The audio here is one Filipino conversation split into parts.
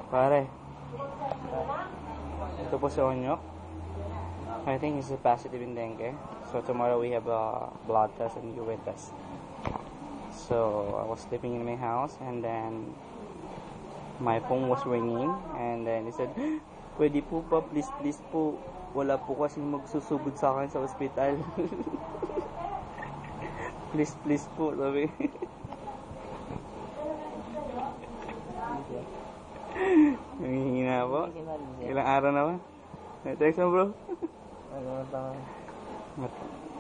Pare, ito po si Onyo. I think he's positive in dengue. So tomorrow we have a blood test and urine test. So I was sleeping in my house and then my phone was ringing and then he said, pwede po pa, please po. Wala po kasi magsusugod sa akin sa ospital. please po, sabi. Nangihingi na po. Ilang araw na ba? Thanks mo, bro.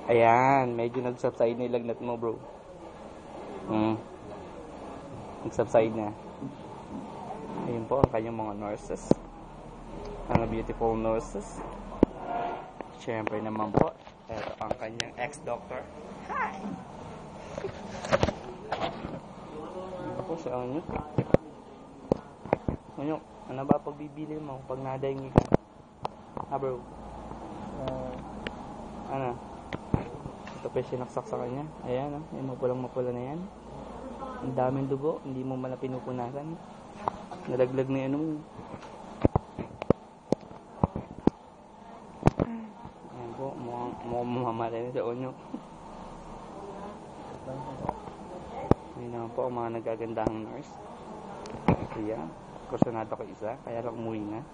Ayan, medyo nag-subside na yung lagnat mo, bro. Nag-subside na. Ayun po ang kanyang mga nurses. Mga beautiful nurses. Siyempre naman po, ito ang kanyang ex-doctor. Hi! Ito po si Onyo. Onyo, ano ba pagbibili mo pag nadahingi ka? Ha, bro? Ano? Ito pa yung sinaksak sa kanya. Ayan, yung mapulang-mapula na yan. Ang daming dugo, hindi mo man na pinupunasan. Nalaglag na yan mo. Ayan po, mukhang mamamatay na sa Onyo. Ayan naman po ang mga nagagandahang nurse. Ayan, kursunado ko isa, kaya lang umuwi na.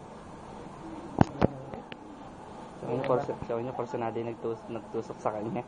Sa Onyo, kursunado yung nagtusok sa kanya.